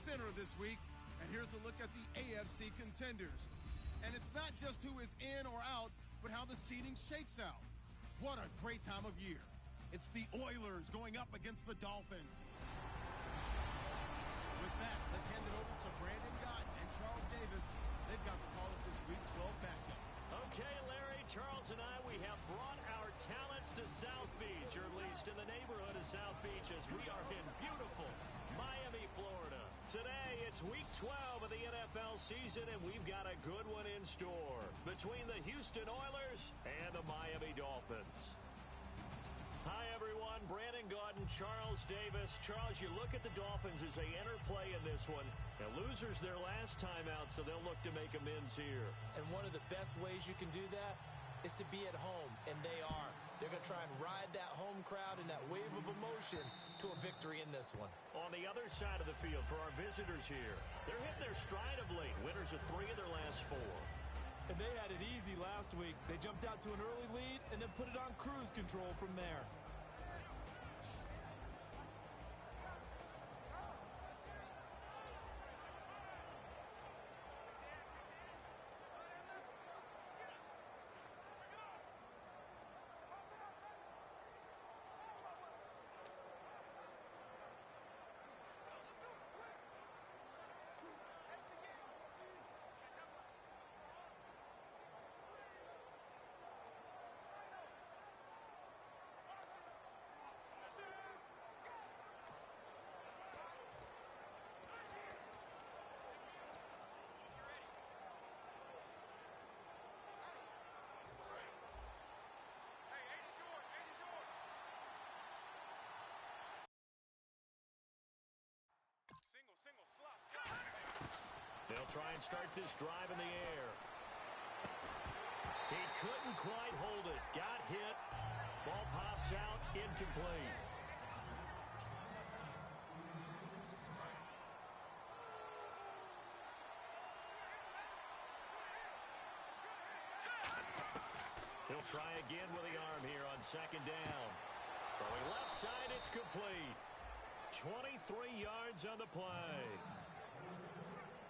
center this week. And here's a look at the AFC contenders. And it's not just who is in or out, but how the seeding shakes out. What a great time of year. It's the Oilers going up against the Dolphins. With that, let's hand it over to Brandon Gotton and Charles Davis. They've got the call of this Week 12 matchup. Okay, Larry, Charles and I, we have brought our talents to South Beach, or at least in the neighborhood of South Beach, as we are in beautiful Miami, Florida. Today, it's Week 12 of the NFL season, and we've got a good one in store between the Houston Oilers and the Miami Dolphins. Hi, everyone. Brandon Gotton, Charles Davis. Charles, you look at the Dolphins as they enter play in this one. And losers their last time out, so they'll look to make amends here. And one of the best ways you can do that is to be at home, and they are. They're going to try and ride that home crowd and that wave of emotion to a victory in this one. On the other side of the field for our visitors here, they're hitting their stride of late. Winners of 3 of their last 4. And they had it easy last week. They jumped out to an early lead and then put it on cruise control from there. Single, slot. They'll try and start this drive in the air. He couldn't quite hold it. Got hit. Ball pops out. Incomplete. He'll try again with the arm here on second down. Throwing left side, it's complete. 23 yards on the play.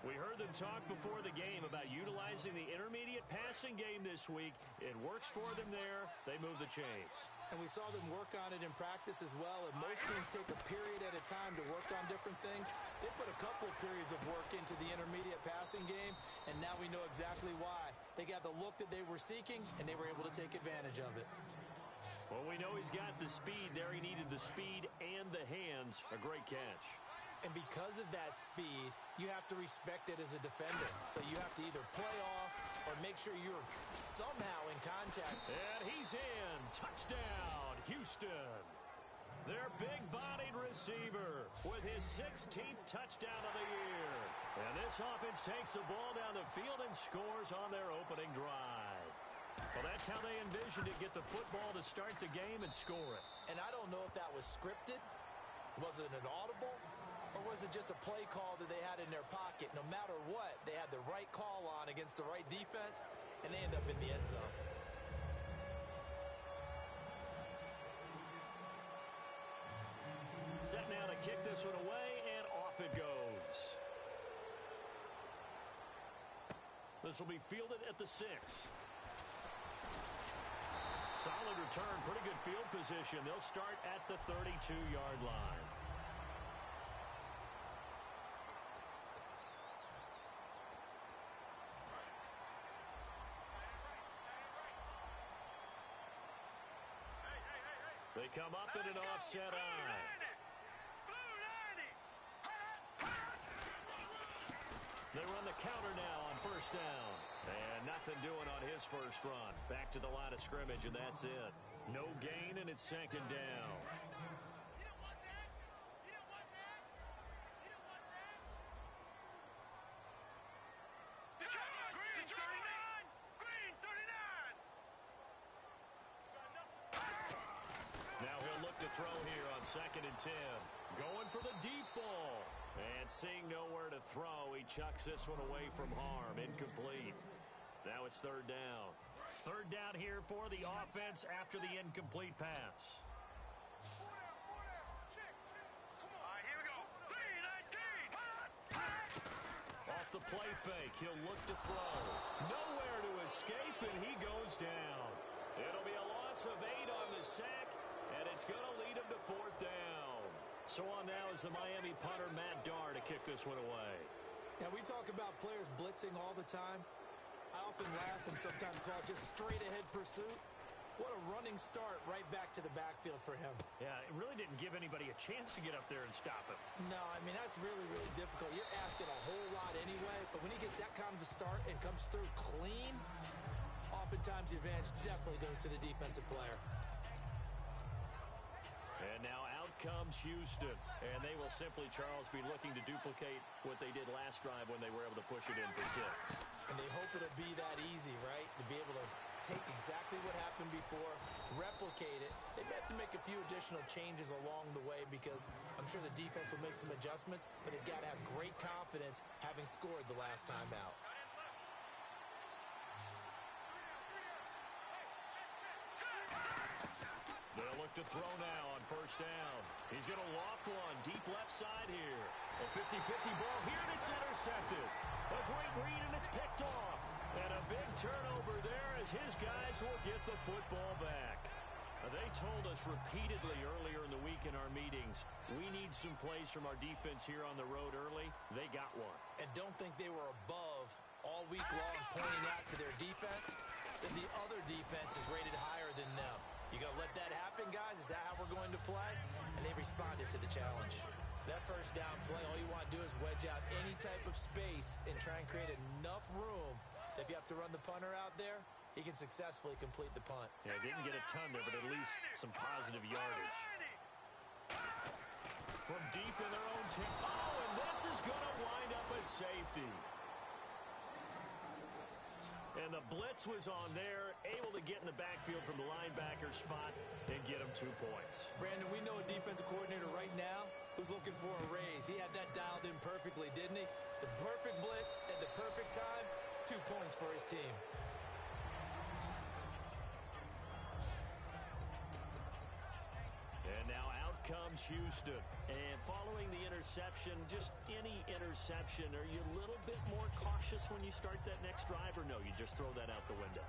We heard them talk before the game about utilizing the intermediate passing game this week. It works for them there. They move the chains. And we saw them work on it in practice as well. And most teams take a period at a time to work on different things. They put a couple of periods of work into the intermediate passing game, and now we know exactly why. They got the look that they were seeking, and they were able to take advantage of it. Well, we know he's got the speed there. He needed the speed and the hands. A great catch. And because of that speed, you have to respect it as a defender. So you have to either play off or make sure you're somehow in contact. And he's in. Touchdown, Houston. Their big-bodied receiver with his 16th touchdown of the year. And this offense takes the ball down the field and scores on their opening drive. Well, that's how they envisioned it. Get the football to start the game and score it. And I don't know if that was scripted. Was it an audible? Or was it just a play call that they had in their pocket? No matter what, they had the right call on against the right defense, and they end up in the end zone. Set now to kick this one away, and off it goes. This will be fielded at the 6. Solid return, pretty good field position. They'll start at the 32-yard line. They come up in an offset eye. They run the counter now on first down. And nothing doing on his first run. Back to the line of scrimmage, and that's it. No gain, and it's second down. Now he'll look to throw here on 2nd and 10. Going for the deep ball. And seeing nowhere to throw, he chucks this one away from harm. Incomplete. Now it's 3rd down. 3rd down here for the offense after the incomplete pass. All right, here we go. 3-19. play fake. He'll look to throw. Nowhere to escape, and he goes down. It'll be a loss of 8 on the sack, and it's going to lead him to 4th down. So on now is the Miami punter, Matt Darr, to kick this one away. Now, we talk about players blitzing all the time. I often laugh and sometimes call it just straight-ahead pursuit. What a running start right back to the backfield for him. Yeah, it really didn't give anybody a chance to get up there and stop him. No, I mean, that's really, really difficult. You're asking a whole lot anyway, but when he gets that kind of a start and comes through clean, oftentimes the advantage definitely goes to the defensive player. And now out comes Houston, and they will simply, Charles, be looking to duplicate what they did last drive when they were able to push it in for 6. And they hope it'll be that easy, right? To be able to take exactly what happened before, replicate it. They may have to make a few additional changes along the way because I'm sure the defense will make some adjustments, but they've got to have great confidence having scored the last time out. They'll look to throw now on 1st down. He's going to loft one deep left side here. A 50-50 ball here, and it's intercepted. A great read, and it's picked off. And a big turnover there as his guys will get the football back. They told us repeatedly earlier in the week in our meetings, we need some plays from our defense here on the road early. They got one. And don't think they were above all week long pointing out to their defense that the other defense is rated higher than them. You going to let that happen, guys? Is that how we're going to play? And they responded to the challenge. That 1st down play, all you want to do is wedge out any type of space and try and create enough room that if you have to run the punter out there, he can successfully complete the punt. Yeah, didn't get a ton there, but at least some positive yardage. From deep in their own team. Oh, and this is going to wind up a safety. And the blitz was on there, able to get in the backfield from the linebacker spot and get him 2 points. Brandon, we know a defensive coordinator right now who's looking for a raise. He had that dialed in perfectly, didn't he? The perfect blitz at the perfect time, 2 points for his team. And now out comes Houston. And following the interception, just any interception, are you a little bit more cautious when you start that next drive, or no, you just throw that out the window?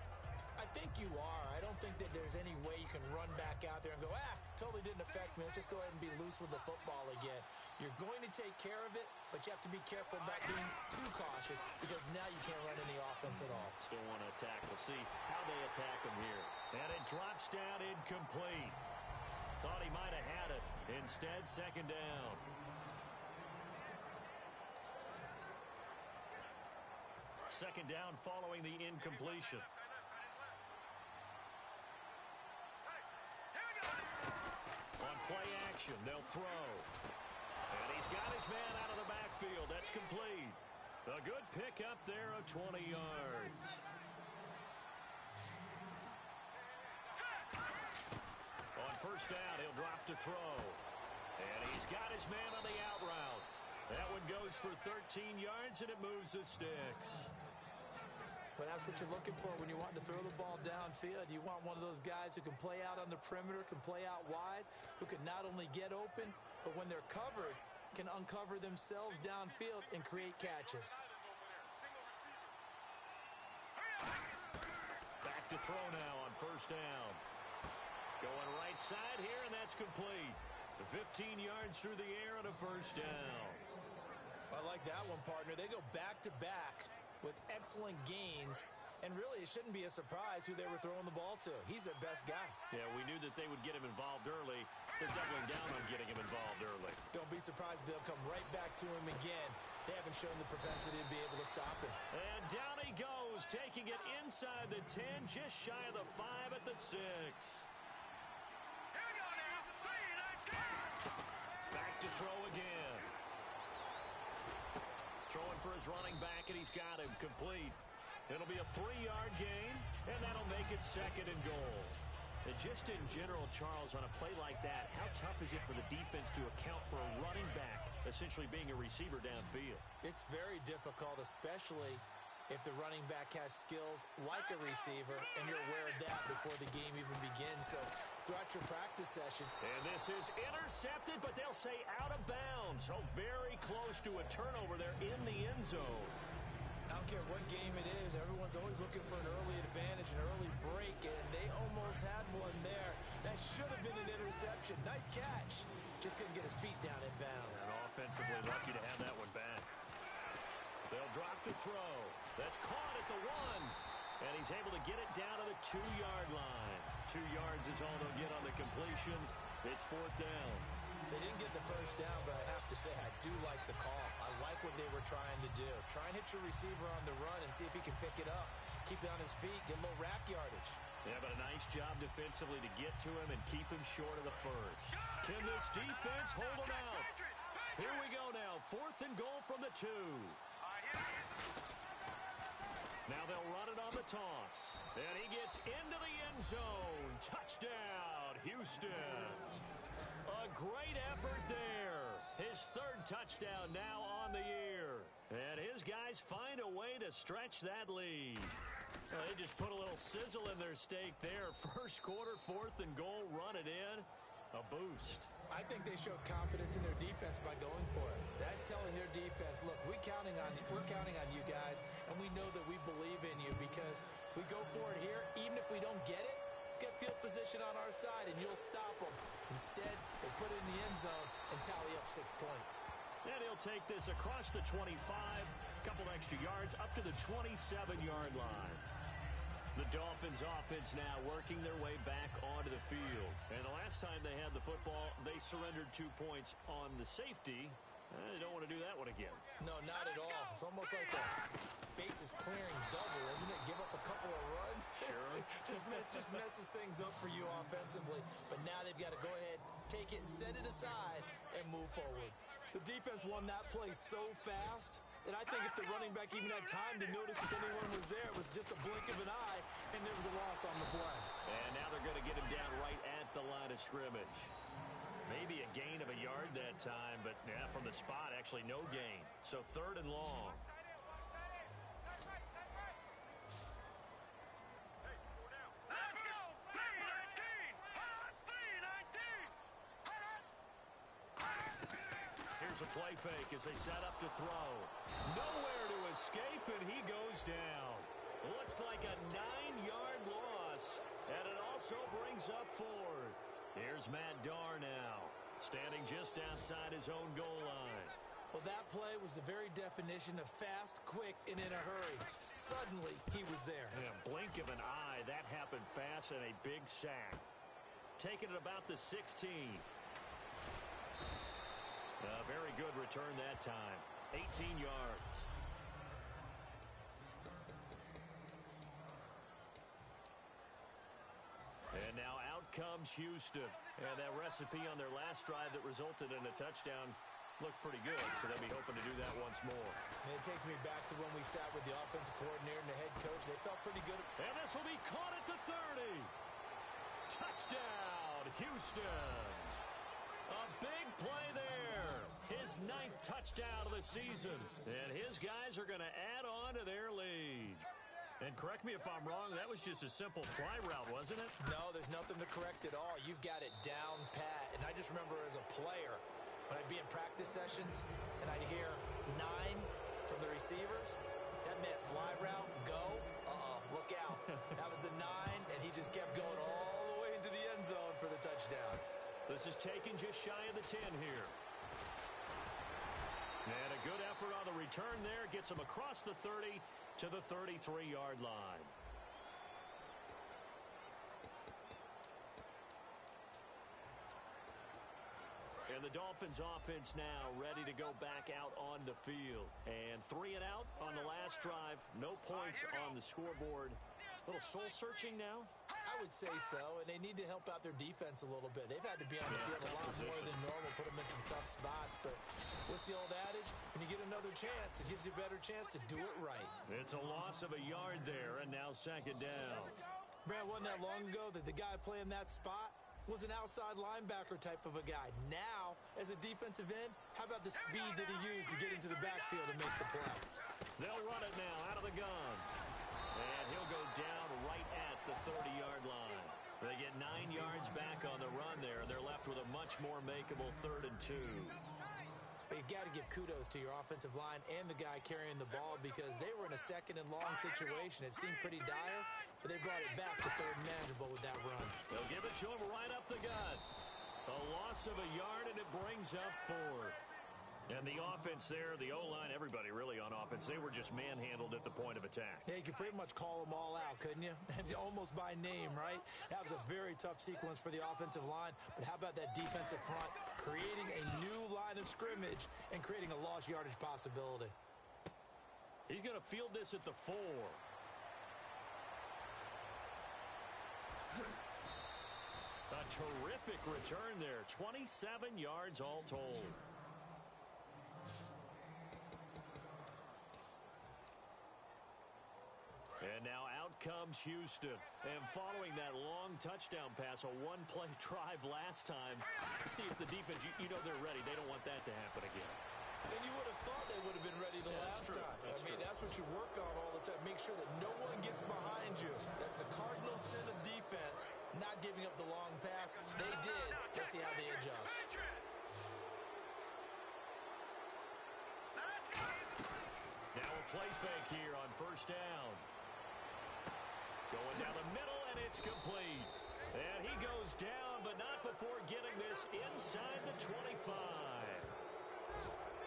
I think you are. I don't think that there's any way you can run back out there and go, totally didn't affect me. Let's just go ahead and be loose with the football again. You're going to take care of it, but you have to be careful about being too cautious because now you can't run any offense at all. Still want to attack. We'll see how they attack him here. And it drops down incomplete. Thought he might have had it. Instead, 2nd down. Second down following the incompletion. On play action, they'll throw. And he's got his man out of the backfield. That's complete. A good pickup there of 20 yards. On 1st down, he'll drop to throw. And he's got his man on the out route. That one goes for 13 yards, and it moves the sticks. But that's what you're looking for when you want to throw the ball downfield. You want one of those guys who can play out on the perimeter, can play out wide, who can not only get open, but when they're covered, can uncover themselves downfield and create catches. Back to throw now on 1st down. Going right side here, and that's complete. 15 yards through the air and a 1st down. I like that one, partner. They go back-to-back with excellent gains, and really it shouldn't be a surprise who they were throwing the ball to. He's their best guy. Yeah, we knew that they would get him involved early. They're doubling down on getting him involved early. Don't be surprised if they'll come right back to him again. They haven't shown the propensity to be able to stop him. And down he goes, taking it inside the 10, just shy of the 5 at the 6. Back to throw again. Throwing for his running back, and he's got him complete. It'll be a 3-yard gain, and that'll make it 2nd and goal. And just in general, Charles, on a play like that, how tough is it for the defense to account for a running back essentially being a receiver downfield? It's very difficult, especially if the running back has skills like a receiver, and you're aware of that before the game even begins. So throughout your practice session. And this is intercepted, but they'll say out of bounds. So very close to a turnover there in the end zone. I don't care what game it is. Everyone's always looking for an early advantage, an early break, and they almost had one there. That should have been an interception. Nice catch. Just couldn't get his feet down in bounds. And offensively lucky to have that one back. They'll drop to throw. That's caught at the 1. And he's able to get it down to the 2-yard line. 2 yards is all they'll get on the completion. It's 4th down. They didn't get the first down, but I have to say I do like the call. I like what they were trying to do. Try and hit your receiver on the run and see if he can pick it up. Keep it on his feet, get a little rack yardage. Yeah, but a nice job defensively to get to him and keep him short of the first. Can this defense hold him out? Here we go now. 4th and goal from the 2. Now they'll run it on the toss. And he gets into the end zone. Touchdown, Houston. A great effort there. His 3rd touchdown now on the year. And his guys find a way to stretch that lead. Well, they just put a little sizzle in their steak there. First quarter, 4th and goal, run it in. A boost. I think they showed confidence in their defense by going for it. That's telling their defense, look, we're counting on you guys, and we know that we believe in you because we go for it here. Even if we don't get it, get field position on our side, and you'll stop them. Instead, they put it in the end zone and tally up 6 points. And he'll take this across the 25, a couple extra yards, up to the 27-yard line. The Dolphins offense now working their way back onto the field. And the last time they had the football, they surrendered 2 points on the safety. They don't want to do that one again. No, not at all. It's almost like a bases clearing double, isn't it? Give up a couple of runs. Sure. just messes things up for you offensively. But now they've got to go ahead, take it, set it aside, and move forward. The defense won that play so fast that I think if the running back even had time to notice if anyone was there, it was just a blink of an eye, and there was a loss on the play. And now they're going to get him down right at the line of scrimmage. Maybe a gain of a yard that time, but yeah, from the spot, actually no gain. So 3rd and long. Here's a play fake as they set up to throw. Nowhere to escape, and he goes down. Looks like a 9-yard loss, and it also brings up 4th. Here's Matt Darr now, standing just outside his own goal line. Well, that play was the very definition of fast, quick, and in a hurry. Suddenly, he was there. In a blink of an eye, that happened fast and a big sack. Taking it about the 16. A very good return that time. 18 yards. And now out comes Houston. And that recipe on their last drive that resulted in a touchdown looked pretty good, so they'll be hoping to do that once more. And it takes me back to when we sat with the offensive coordinator and the head coach. They felt pretty good. And this will be caught at the 30. Touchdown, Houston. A big play there. His 9th touchdown of the season. And his guys are going to add on to their lead. And correct me if I'm wrong, that was just a simple fly route, wasn't it? No, there's nothing to correct at all. You've got it down pat. And I just remember as a player, when I'd be in practice sessions and I'd hear 9 from the receivers, that meant fly route, go, look out. That was the 9, and he just kept going all the way into the end zone for the touchdown. This is taken just shy of the 10 here. And a good effort on the return there. Gets him across the 30 to the 33-yard line. And the Dolphins offense now ready to go back out on the field. And 3 and out on the last drive. No points on the scoreboard. A little soul-searching now? I would say so, and they need to help out their defense a little bit. They've had to be on the field a lot more than normal, put them in some tough spots. But what's the old adage? When you get another chance, it gives you a better chance to do it right. It's a loss of a yard there, and now 2nd down. Brad, wasn't that long ago that the guy playing that spot was an outside linebacker type of a guy. Now, as a defensive end, how about the speed that he used to get into the backfield and make the play? They'll run it now out of the gun. And he'll go down right at the 30-yard line. They get 9 yards back on the run there, and they're left with a much more makeable 3rd and 2. But you got to give kudos to your offensive line and the guy carrying the ball because they were in a second and long situation. It seemed pretty dire, but they brought it back to third and manageable with that run. They'll give it to him right up the gut. A loss of a yard, and it brings up fourth. And the offense there, the O-line, everybody really on offense, they were just manhandled at the point of attack. Yeah, you could pretty much call them all out, couldn't you? Almost by name, right? That was a very tough sequence for the offensive line. But how about that defensive front creating a new line of scrimmage and creating a lost yardage possibility? He's going to field this at the 4. A terrific return there. 27 yards all told. And now out comes Houston. And following that long touchdown pass, a one-play drive last time, see if the defense, you know they're ready. They don't want that to happen again. And you would have thought they would have been ready the last time. That's what you work on all the time. Make sure that no one gets behind you. That's the cardinal sin of defense, not giving up the long pass. They did. Let's see how they adjust. Now a play fake here on first down. Going down the middle, and it's complete. And he goes down, but not before getting this inside the 25.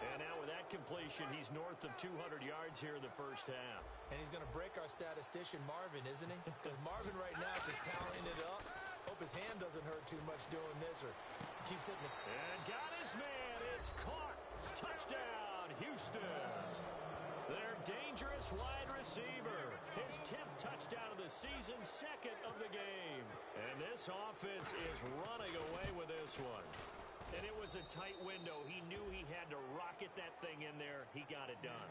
And now with that completion, he's north of 200 yards here in the first half. And he's going to break our statistician, Marvin, isn't he? Because Marvin right now is just tallying it up. Hope his hand doesn't hurt too much doing this or keeps hitting it. And got his man. It's caught. Touchdown, Houston. Their dangerous wide receiver. His 10th touchdown of the season, second of the game. And this offense is running away with this one. And it was a tight window. He knew he had to rocket that thing in there. He got it done.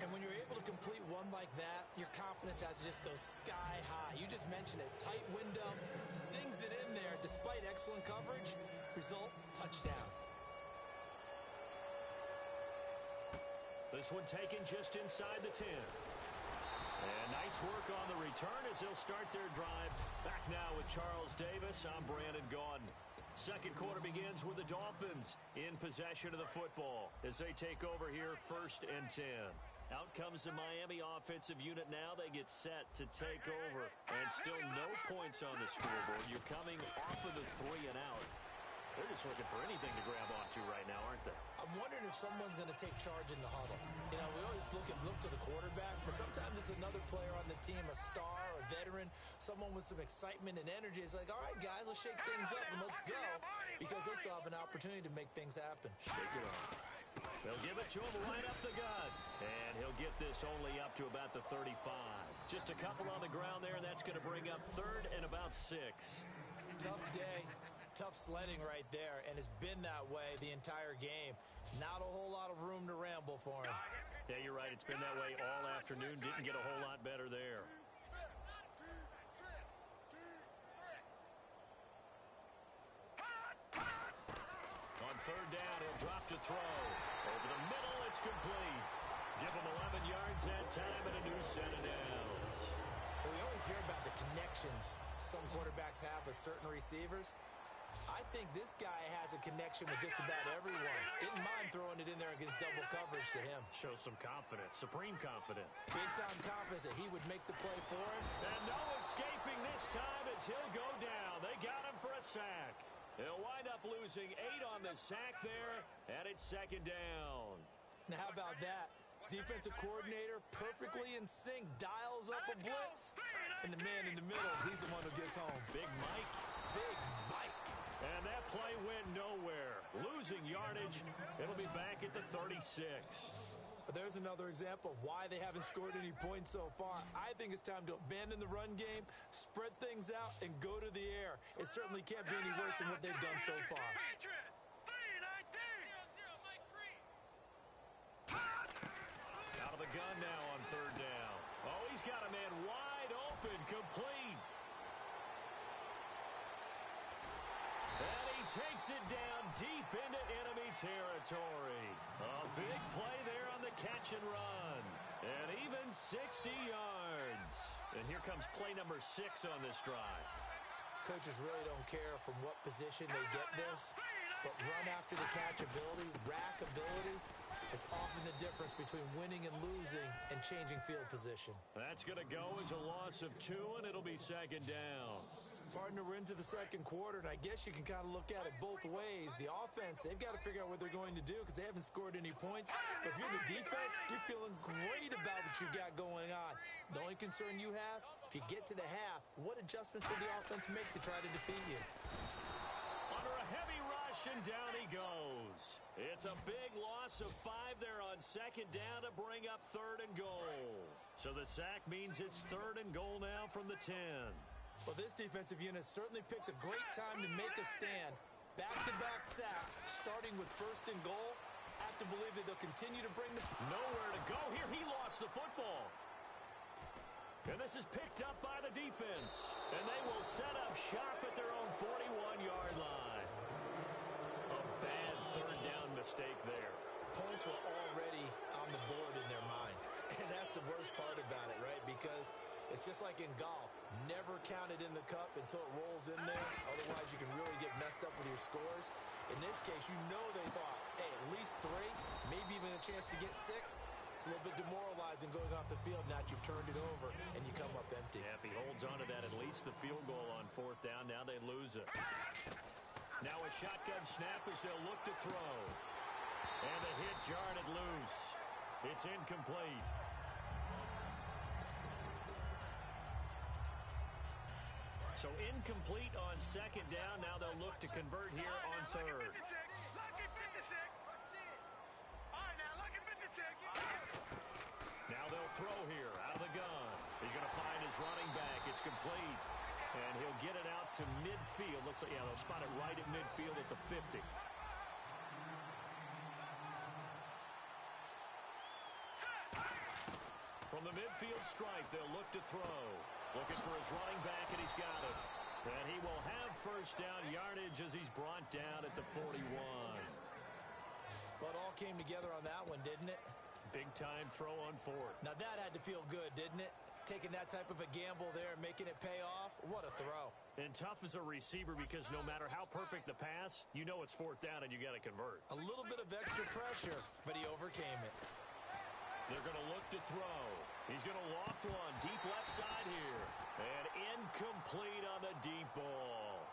And when you're able to complete one like that, your confidence has to just go sky high. You just mentioned it. Tight window, sings it in there despite excellent coverage. Result, touchdown. This one taken just inside the 10. And nice work on the return as they'll start their drive. Back now with Charles Davis. I'm Brandon Gaudin. Second quarter begins with the Dolphins in possession of the football as they take over here 1st and 10. Out comes the Miami offensive unit now. They get set to take over. And still no points on the scoreboard. You're coming off of the 3 and out. They're just looking for anything to grab onto right now, aren't they? I'm wondering if someone's going to take charge in the huddle. You know, we always look to the quarterback, but sometimes it's another player on the team, a star, a veteran, someone with some excitement and energy. It's like, all right, guys, let's shake things up and let's go, because they still have an opportunity to make things happen. Shake it off. They'll give it to him right up the gut. And he'll get this only up to about the 35. Just a couple on the ground there. That's going to bring up 3rd and about 6. Tough day. Tough sledding right there, and it's been that way the entire game. Not a whole lot of room to ramble for him. Yeah, you're right. It's been that way all afternoon. Didn't get a whole lot better there. On 3rd down, he'll drop to throw. Over the middle, it's complete. Give him 11 yards that time and a new set of downs. Well, we always hear about the connections some quarterbacks have with certain receivers. I think this guy has a connection with just about everyone. Didn't mind throwing it in there against double coverage to him. Shows some confidence, supreme confidence. Big-time confidence that he would make the play for him. And no escaping this time as he'll go down. They got him for a sack. He'll wind up losing 8 on the sack there, and it's 2nd down. Now, how about that? Defensive coordinator perfectly in sync, dials up a blitz. And the man in the middle, he's the one who gets home. Big Mike. Big Mike. And that play went nowhere. Losing yardage. It'll be back at the 36. There's another example of why they haven't scored any points so far. I think it's time to abandon the run game, spread things out, and go to the air. It certainly can't be any worse than what they've done so far. Out of the gun now on 3rd down. Oh, he's got a man wide open, complete. And he takes it down deep into enemy territory. A big play there on the catch and run. And even 60 yards. And here comes play number 6 on this drive. Coaches really don't care from what position they get this. But run after the catch ability, rack ability, is often the difference between winning and losing and changing field position. That's going to go as a loss of 2, and it'll be second down. Partner, we're into the second quarter, and I guess you can kind of look at it both ways. The offense, they've got to figure out what they're going to do because they haven't scored any points. But if you're the defense, you're feeling great about what you got going on. The only concern you have, if you get to the half, what adjustments will the offense make to try to defeat you? Under a heavy rush, and down he goes. It's a big loss of 5 there on second down to bring up 3rd and goal. So the sack means it's 3rd and goal now from the 10. Well, this defensive unit certainly picked a great time to make a stand. Back-to-back sacks, starting with 1st and goal. I have to believe that they'll continue to bring the... Nowhere to go here. He lost the football. And this is picked up by the defense. And they will set up shop at their own 41-yard line. A bad 3rd down mistake there. Points were already on the board in their mind. And that's the worst part about it, right? Because it's just like in golf. Never count it in the cup until it rolls in there. Otherwise, you can really get messed up with your scores. In this case, you know they thought, hey, at least 3, maybe even a chance to get 6. It's a little bit demoralizing going off the field. Now you've turned it over, and you come up empty. Yeah, if he holds on to that, at least the field goal on 4th down. Now they lose it. Now a shotgun snap as they'll look to throw. And the hit jarred it loose. It's incomplete. So incomplete on second down. Now they'll look to convert here on 3rd. Now they'll throw here out of the gun. He's going to find his running back. It's complete. And he'll get it out to midfield. Looks like, yeah, they'll spot it right at midfield at the 50. From the midfield stripe, they'll look to throw. Looking for his running back, and he's got it. And he will have 1st down yardage as he's brought down at the 41. Well, it all came together on that one, didn't it? Big-time throw on 4th. Now, that had to feel good, didn't it? Taking that type of a gamble there and making it pay off. What a throw. And tough as a receiver because no matter how perfect the pass, you know it's 4th down and you got to convert. A little bit of extra pressure, but he overcame it. They're going to look to throw. He's going to loft one deep left side here. And incomplete on the deep ball.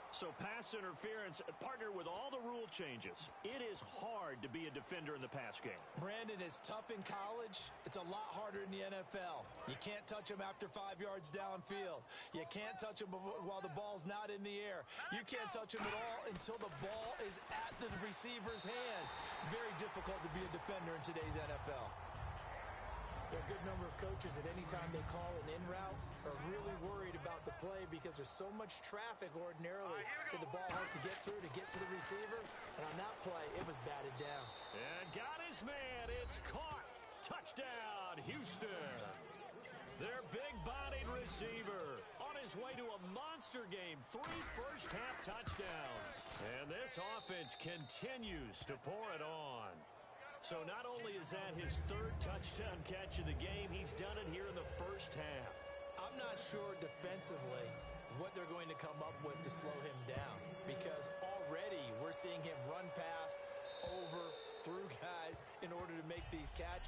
So pass interference, partner, with all the rule changes, it is hard to be a defender in the pass game. Brandon, is tough in college. It's a lot harder in the NFL. You can't touch him after 5 yards downfield. You can't touch him while the ball's not in the air. You can't touch him at all until the ball is at the receiver's hands. Very difficult to be a defender in today's NFL. There are a good number of coaches that any time they call an in route are really worried about the play because there's so much traffic ordinarily that the ball has to get through to get to the receiver. And on that play, it was batted down. And got his man. It's caught. Touchdown, Houston. Their big-bodied receiver on his way to a monster game. 3 first-half touchdowns. And this offense continues to pour it on. So not only is that his 3rd touchdown catch of the game, he's done it here in the first half. I'm not sure defensively what they're going to come up with to slow him down because already we're seeing him run past, over, through guys in order to make these catches.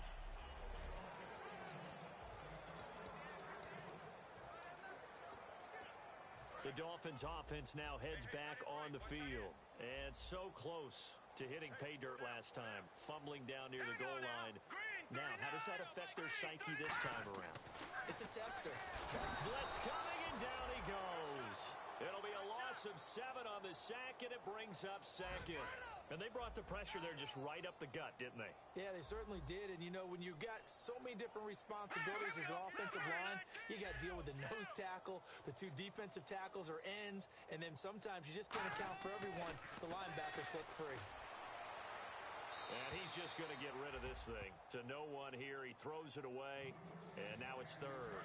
The Dolphins offense now heads back on the field. And so close to hitting pay dirt last time, fumbling down near the goal line. Now, how does that affect their psyche this time around? It's a tester. Blitz coming, and down he goes. It'll be a loss of 7 on the sack, and it brings up 2nd. And they brought the pressure there just right up the gut, didn't they? Yeah, they certainly did. And, you know, when you've got so many different responsibilities as an offensive line, you got to deal with the nose tackle, the 2 defensive tackles or ends, and then sometimes you just can't account for everyone. The linebacker slipped free. And he's just going to get rid of this thing. To no one here. He throws it away, and now it's 3rd.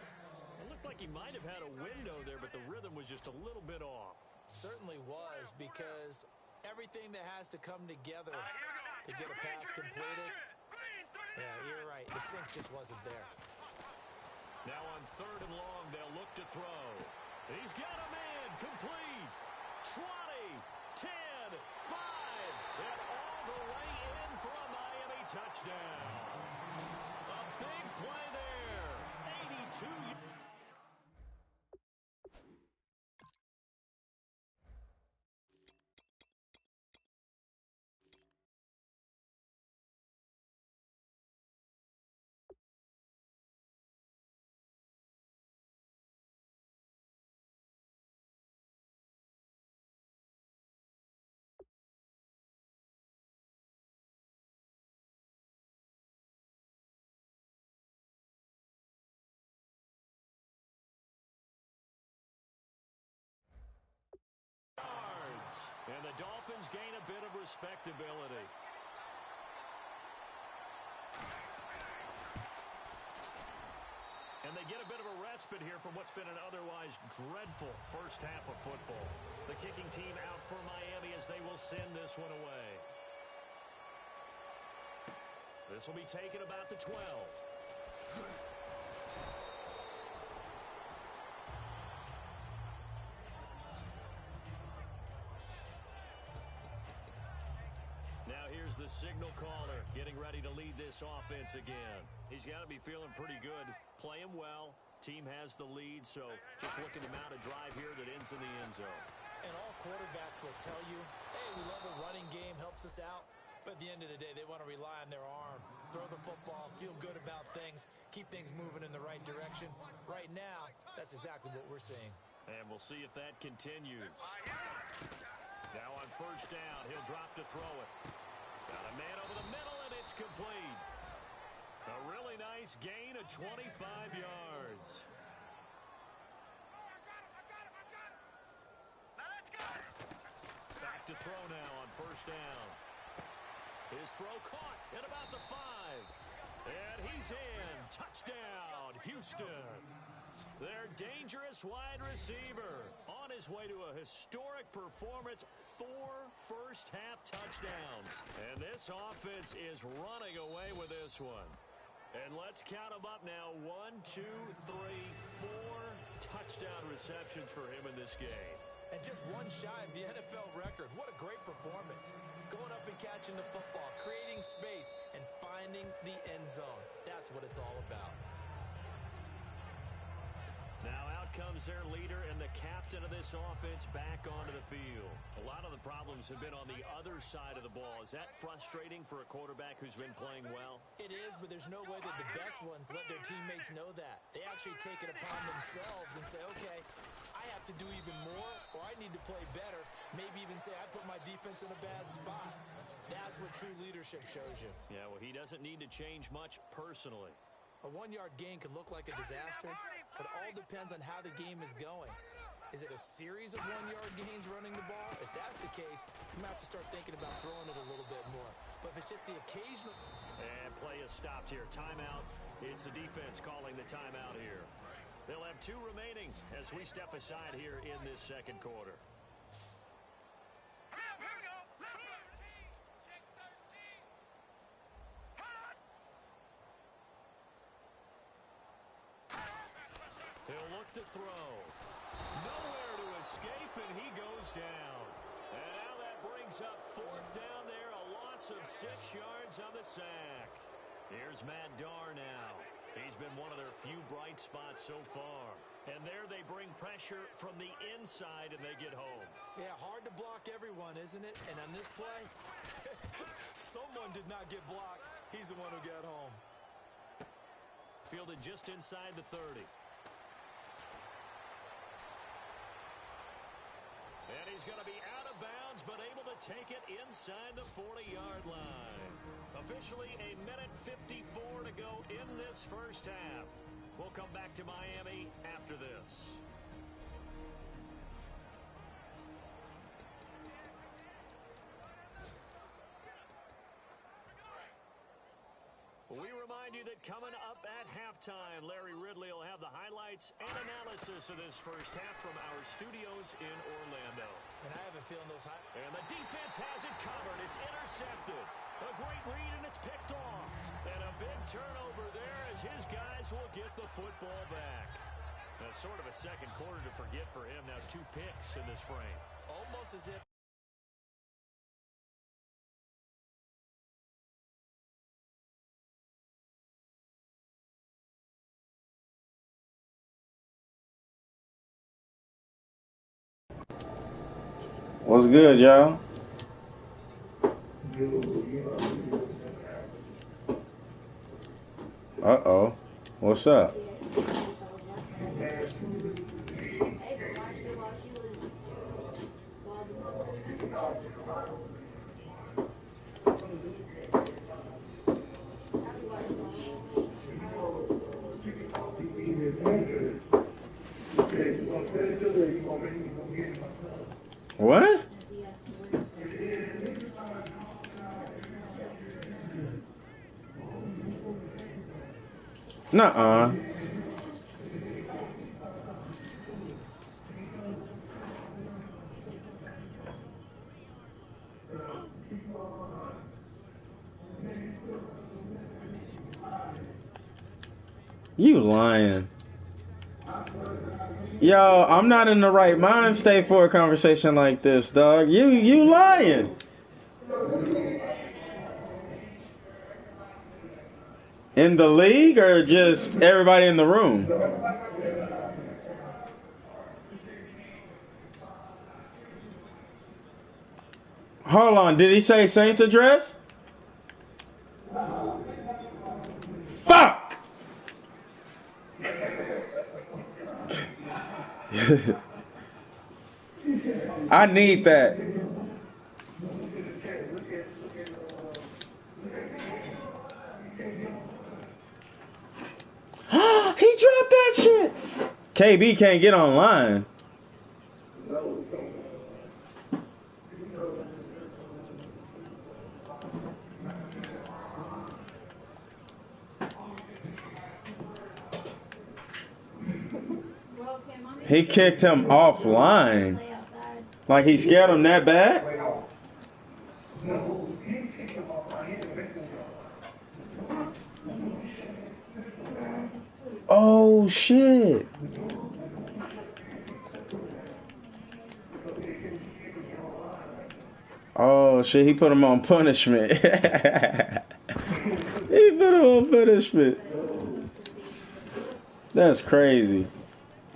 It looked like he might have had a window there, but the rhythm was just a little bit off. Certainly was, because everything that has to come together to get a pass completed. Yeah, you're right. The sync just wasn't there. Now on 3rd and long, they'll look to throw. He's got a man complete. 20, 10, 5, and all the way in for a Miami touchdown. A big play there. 82 yards. And the Dolphins gain a bit of respectability. And they get a bit of a respite here from what's been an otherwise dreadful first half of football. The kicking team out for Miami as they will send this one away. This will be taken about the 12. Now here's the signal caller getting ready to lead this offense again. He's got to be feeling pretty good, playing well. Team has the lead, so just looking to mount a drive here that ends in the end zone. And all quarterbacks will tell you, hey, we love a running game, helps us out. But at the end of the day, they want to rely on their arm, throw the football, feel good about things, keep things moving in the right direction. Right now, that's exactly what we're seeing. And we'll see if that continues. Now on first down, he'll drop to throw it. Got a man over the middle, and it's complete. A really nice gain of 25 yards. Back to throw now on first down. His throw caught at about the 5. And he's in. Touchdown, Houston. Their dangerous wide receiver on his way to a historic performance, 4 first-half touchdowns. And this offense is running away with this one. And let's count them up now. 1, 2, 3, 4 touchdown receptions for him in this game. And just one shy of the NFL record. What a great performance. Going up and catching the football, creating space, and finding the end zone. That's what it's all about. Now out comes their leader and the captain of this offense back onto the field. A lot of the problems have been on the other side of the ball. Is that frustrating for a quarterback who's been playing well? It is, but there's no way that the best ones let their teammates know that. They actually take it upon themselves and say, okay, I have to do even more, or I need to play better. Maybe even say I put my defense in a bad spot. That's what true leadership shows you. Yeah, well, he doesn't need to change much personally. A 1-yard gain can look like a disaster, but it all depends on how the game is going. Is it a series of 1-yard gains running the ball? If that's the case, you might have to start thinking about throwing it a little bit more. But if it's just the occasional... And play is stopped here. Timeout. It's the defense calling the timeout here. They'll have 2 remaining as we step aside here in this second quarter. He'll look to throw. Nowhere to escape, and he goes down. And now that brings up 4th down there, a loss of 6 yards on the sack. Here's Matt Darr now. He's been one of their few bright spots so far. And there they bring pressure from the inside, and they get home. Yeah, hard to block everyone, isn't it? And on this play, someone did not get blocked. He's the one who got home. Fielded just inside the 30. And he's going to be out of bounds, but able to take it inside the 40-yard line. Officially a minute 54 to go in this first half. We'll come back to Miami after this. We remind you that coming up at halftime, Larry Ridley will have the highlights and analysis of this first half from our studios in Orlando. And I have a feeling those And the defense has it covered. It's intercepted. A great read, and it's picked off. And a big turnover there as his guys will get the football back. That's sort of a second quarter to forget for him. Now 2 picks in this frame. Almost as if. What's good, y'all? Uh-oh. What's up? What? Nuh-uh. You lying. Yo, I'm not in the right mind state for a conversation like this, dog. You lying. In the league or just everybody in the room? Hold on, did he say Saints address? Fuck! I need that. He dropped that shit. KB can't get online. He kicked him offline. Like he scared him that bad? Oh shit. Oh shit, he put him on punishment. He put him on punishment. That's crazy.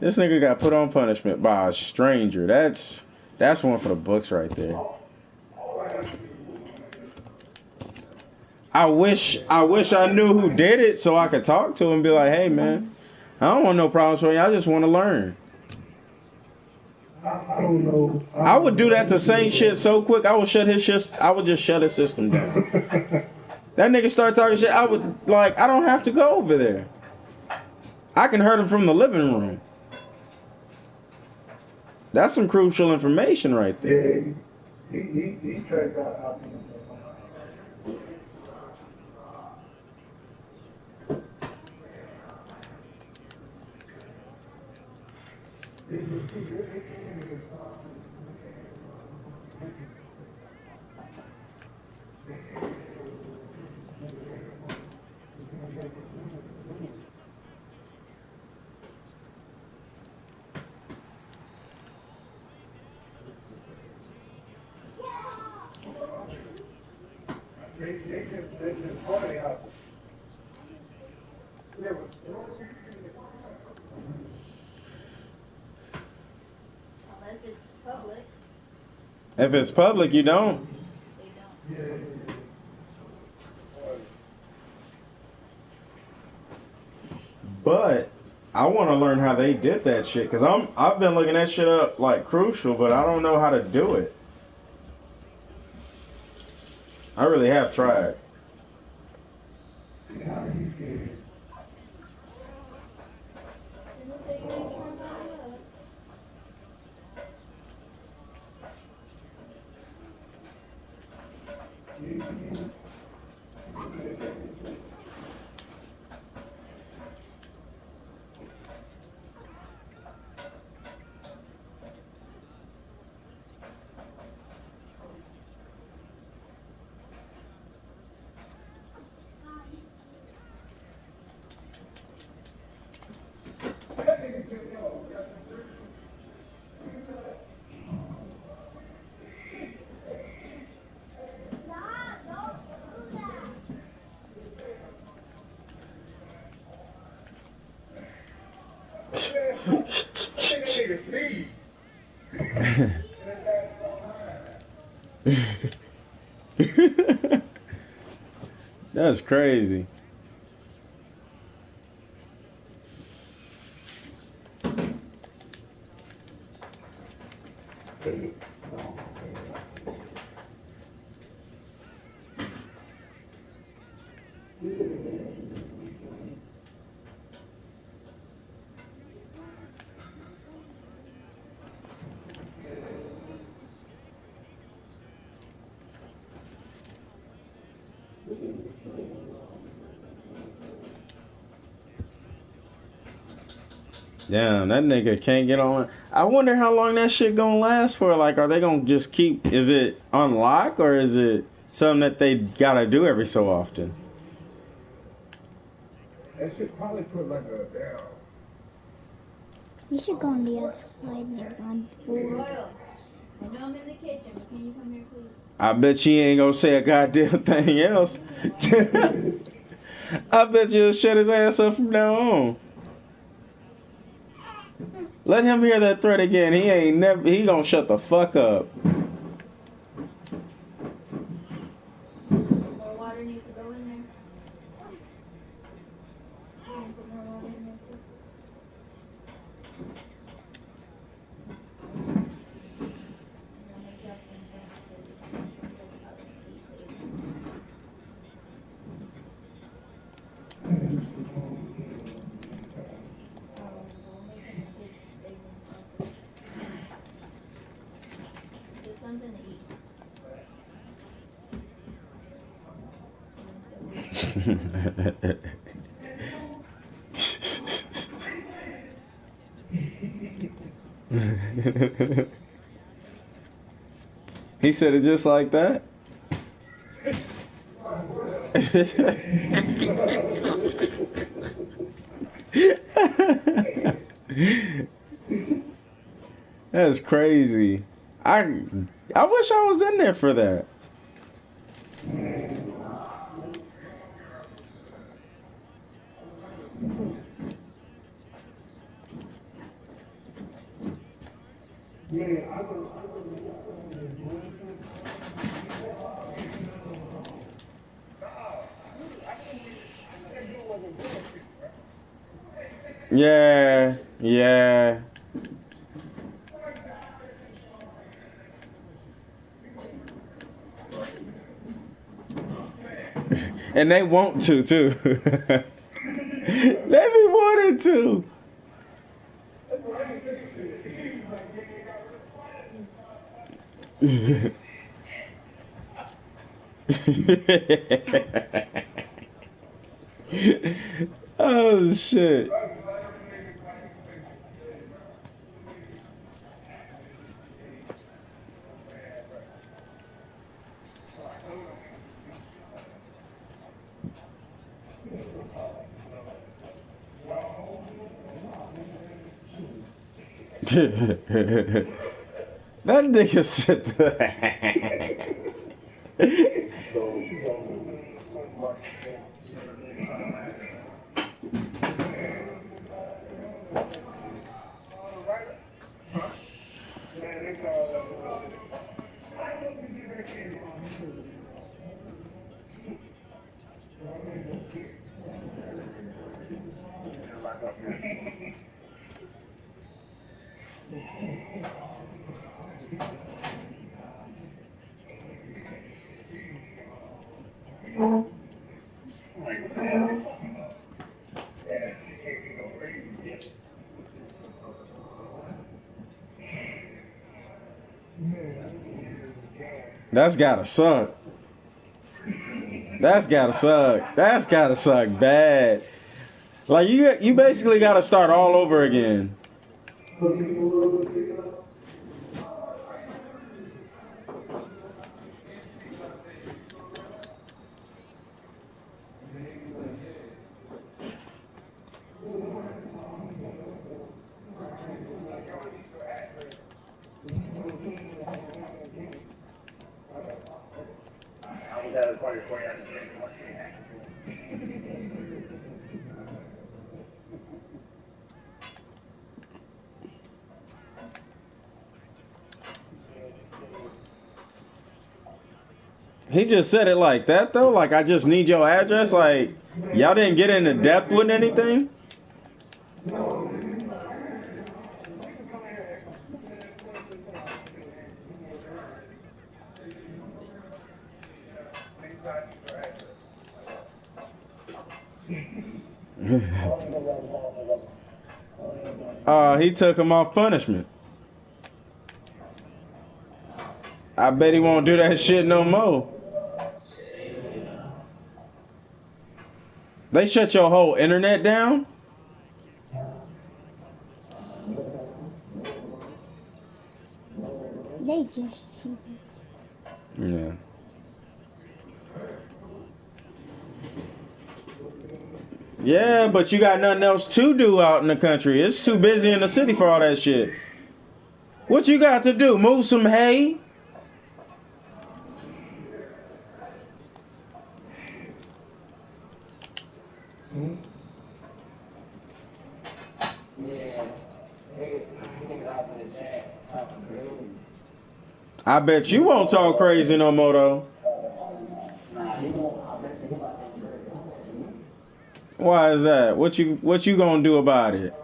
This nigga got put on punishment by a stranger. That's one for the books right there. I wish I knew who did it so I could talk to him and be like, hey man, I don't want no problems for you. I just want to learn. I would do that to Saint shit so quick. I would just shut his system down. That nigga start talking shit. I don't have to go over there. I can hurt him from the living room. That's some crucial information right there. Yeah, he tried out. If it's public, you don't. But I want to learn how they did that shit because I've been looking that shit up like crucial, but I don't know how to do it. I really have tried. think that nigga sneezed. That's crazy. Damn, that nigga can't get on. I wonder how long that shit gonna last for. Like, are they gonna just keep? Is it unlock or is it something that they gotta do every so often? That shit probably put like a down. You should go on the other side and run forward. Royal, I know I'm in the kitchen, but can you come here, please? I bet you ain't gonna say a goddamn thing else. I bet you'll shut his ass up from now on. Let him hear that threat again. He gonna shut the fuck up. More water needs to go in there. Can you put more water in there too? Just something to eat. He said it just like that. That's crazy. I wish I was in there for that. Yeah, yeah. And they want to too. They be wanting to. Oh shit. That nigga said that. That's gotta suck. That's gotta suck. That's gotta suck bad. Like you basically gotta start all over again. He just said it like that though. Like, I just need your address. Like, y'all didn't get into depth with anything. He took him off punishment. I bet he won't do that shit no more. They shut your whole internet down? They just cheated. Yeah. Yeah, but you got nothing else to do out in the country. It's too busy in the city for all that shit. What you got to do? Move some hay? I bet you won't talk crazy no more though. Why is that? What you gonna do about it?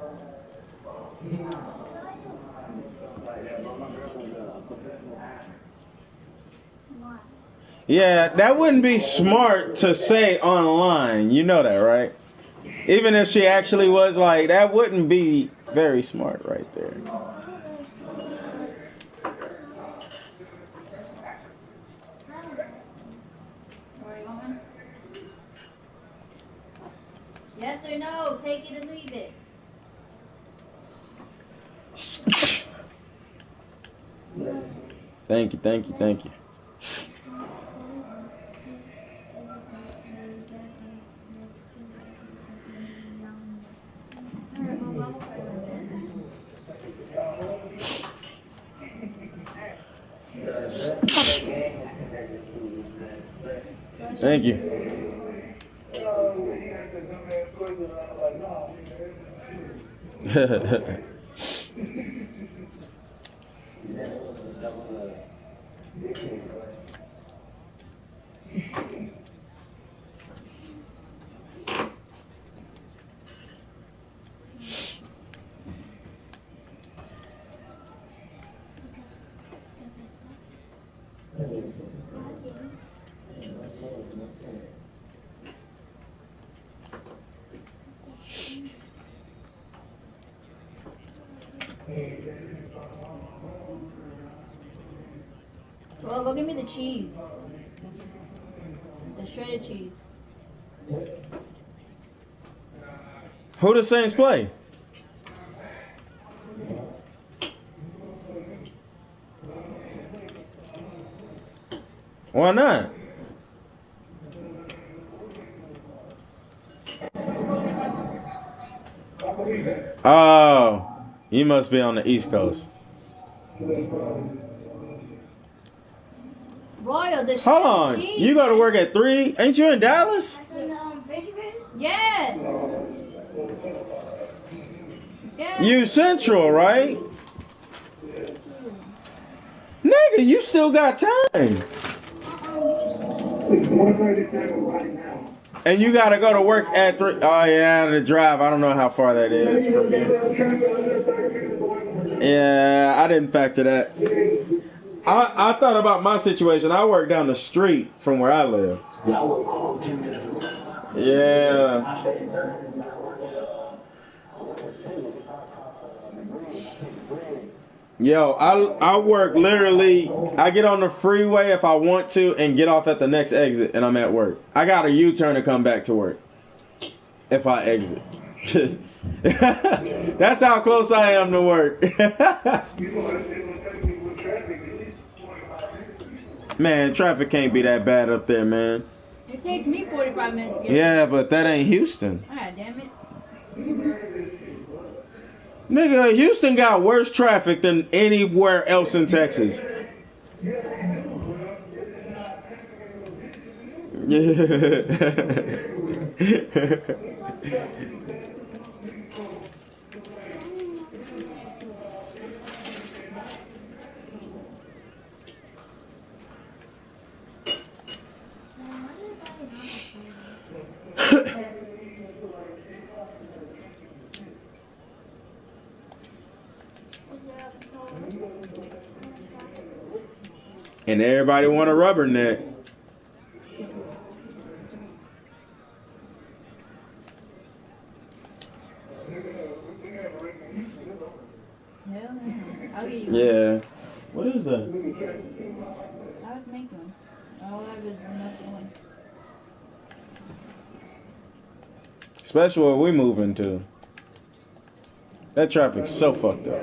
Yeah, that wouldn't be smart to say online. You know that, right? Even if she actually was like, that wouldn't be very smart right there. Yes or no? Take it or leave it. Thank you, thank you, thank you. Thank you. Well, go give me the cheese. The shredded cheese. Who the Saints play? Why not? Oh, you must be on the East Coast. Royal, the Hold on, cheese, you go to man. work at 3? Ain't you in Dallas? Yes. Yes. You Central, right? Nigga, you still got time. And you gotta go to work at 3. Oh yeah, the drive. I don't know how far that is from you. Yeah, I didn't factor that. I thought about my situation. I work down the street from where I live. Yeah. Yo, I work literally, I get on the freeway if I want to and get off at the next exit and I'm at work. I got a U-turn to come back to work if I exit. That's how close I am to work. Man, traffic can't be that bad up there, man. It takes me 45 minutes to get Yeah, but that ain't Houston. Ah, damn it. Nigga, Houston got worse traffic than anywhere else in Texas. And everybody want a rubberneck. Hell no. I'll give you one. Yeah. What is that? I would make one. All I have is enough for one. Especially where we moving to. That traffic's so fucked up.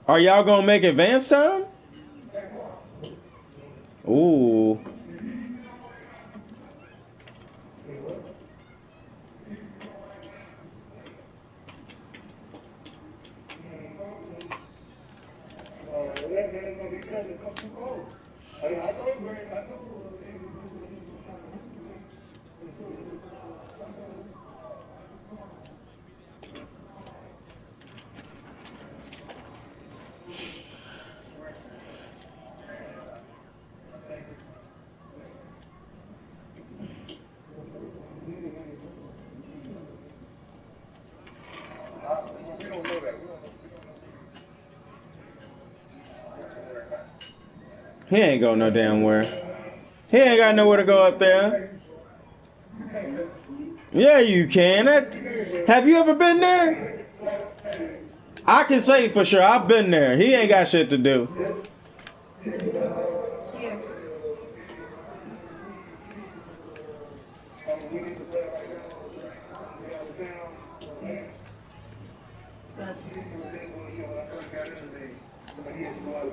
Are y'all gonna make advance time? Ooh. He ain't go no damn where. He ain't got nowhere to go up there. Yeah, you can. Have you ever been there? I can say for sure I've been there. He ain't got shit to do. Here.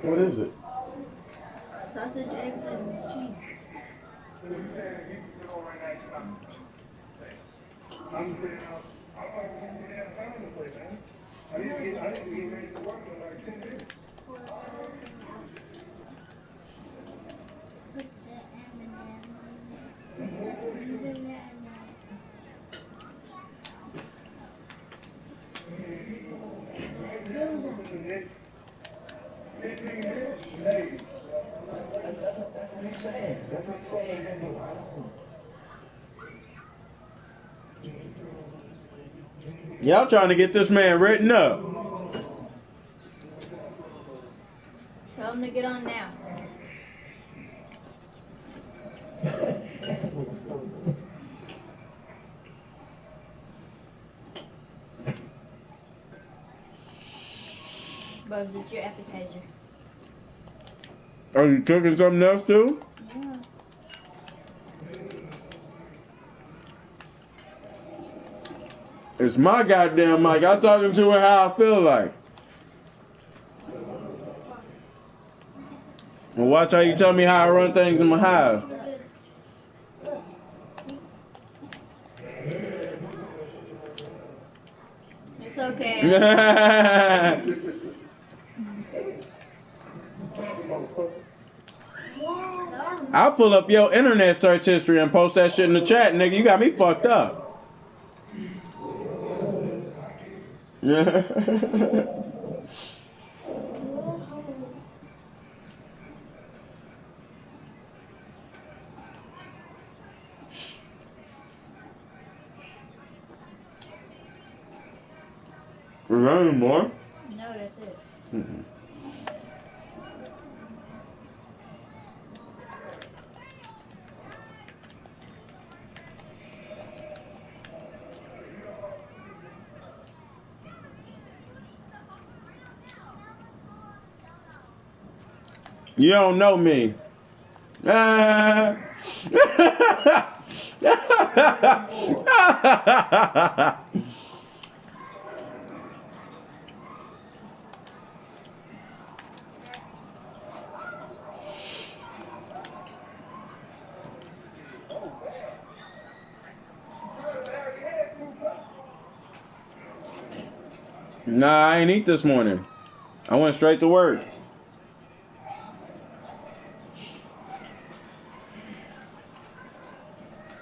What is it? Sausage, eggs, and cheese. Y'all trying to get this man written up. Tell him to get on now. Bubs, it's your appetizer. Are you cooking something else too? Yeah. It's my goddamn mic. I'm talking to her how I feel like. And watch how you tell me how I run things in my house. It's okay. I'll pull up your internet search history and post that shit in the chat, nigga. You got me fucked up. Is there any more? No, that's it. Mm-hmm. You don't know me. Nah, I ain't eat this morning. I went straight to work.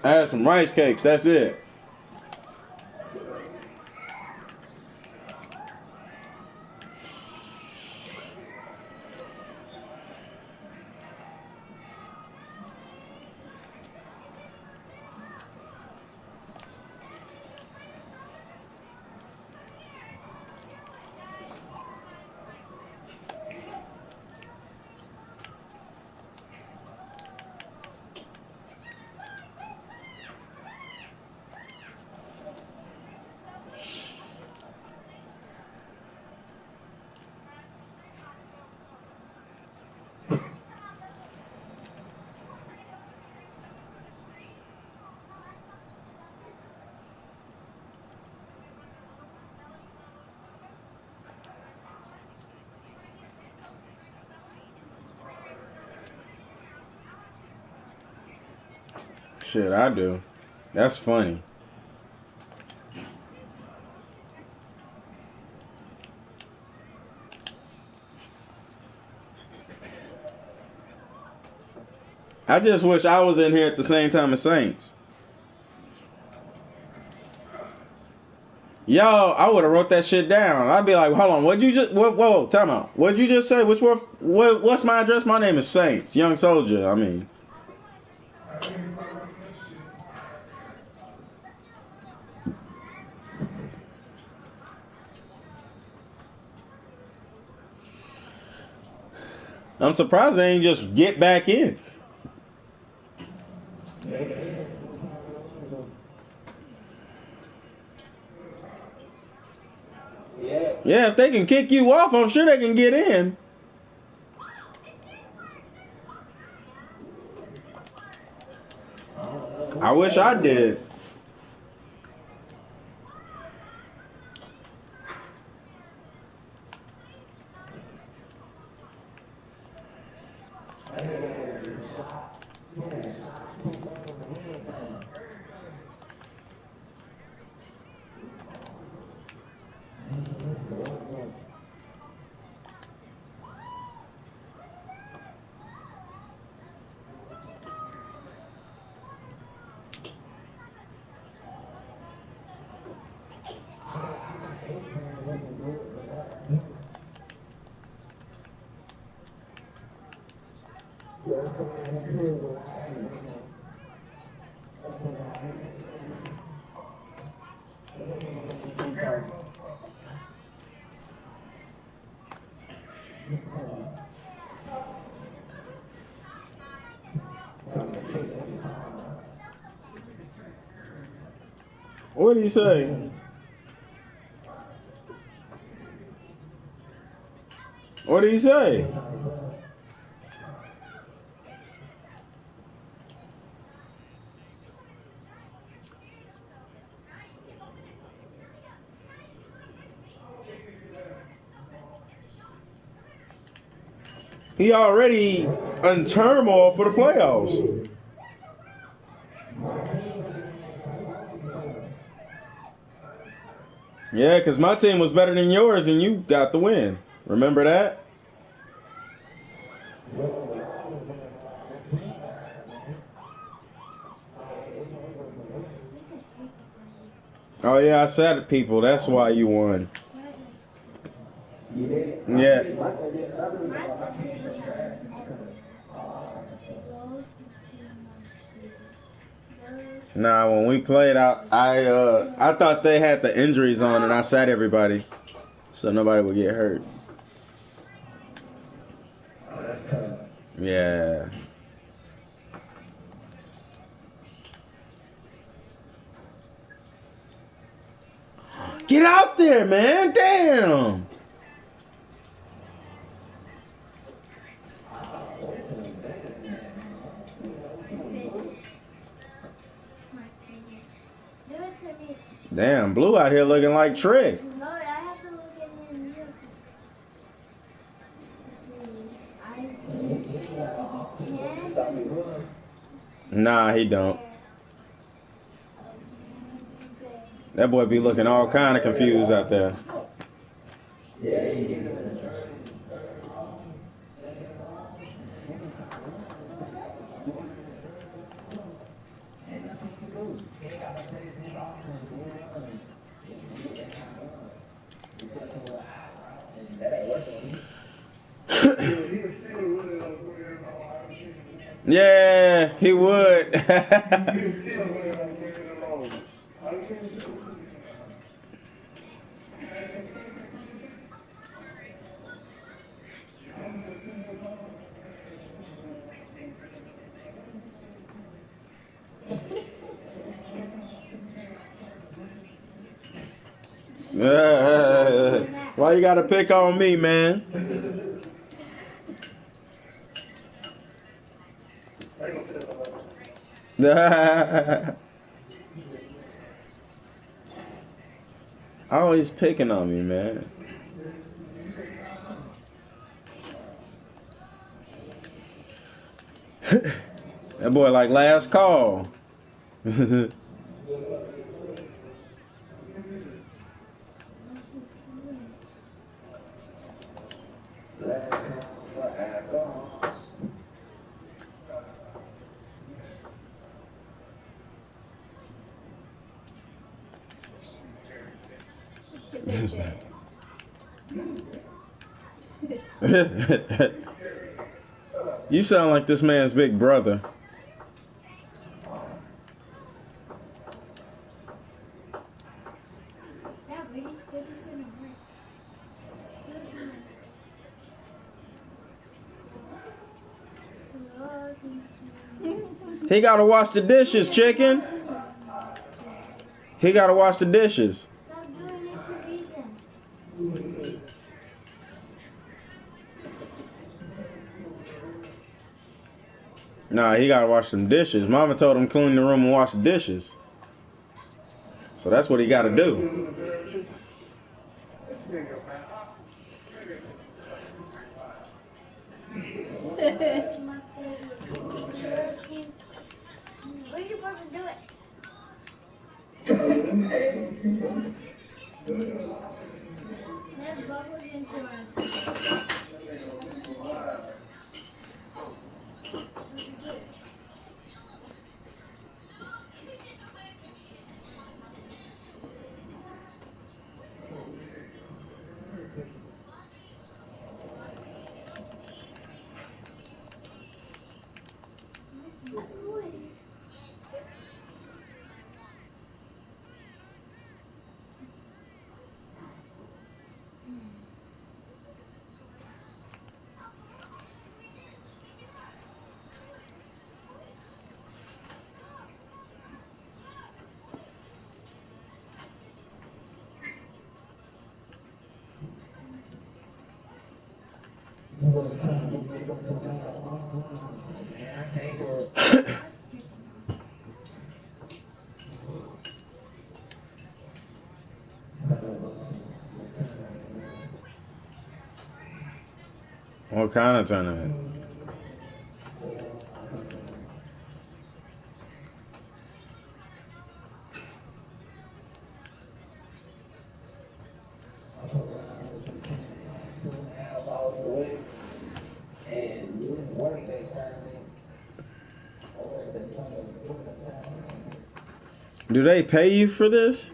I had some rice cakes. That's it. Shit, I do. That's funny. I just wish I was in here at the same time as Saints. Yo, I would have wrote that shit down. I'd be like, hold on, what'd you just, whoa, time out. What'd you just say? Which one, what's my address? My name is Saints, young soldier, I mean. I'm surprised they ain't just get back in. Yeah, if they can kick you off, I'm sure they can get in. I wish I did. What did he say? What did he say? He already in turmoil for the playoffs. Yeah, because my team was better than yours and you got the win. Remember that? Oh, yeah, I said it, people. That's why you won. Yeah. Nah, when we played out, I thought they had the injuries on and I sat everybody so nobody would get hurt. Yeah. Get out there, man. Damn. Damn, Blue out here looking like Trick. No, I have to look at him. Nah, he don't. That boy be looking all kind of confused out there. Yeah, he would. Why you gotta pick on me, man? Always picking on me, man. That boy like last call. You sound like this man's big brother. He gotta wash the dishes, chicken. He gotta wash the dishes. Nah, he gotta wash some dishes. Mama told him clean the room and wash the dishes. So that's what he gotta do. Where you supposed to do it? There's bubbles into it. What kind of tournament? Do they pay you for this?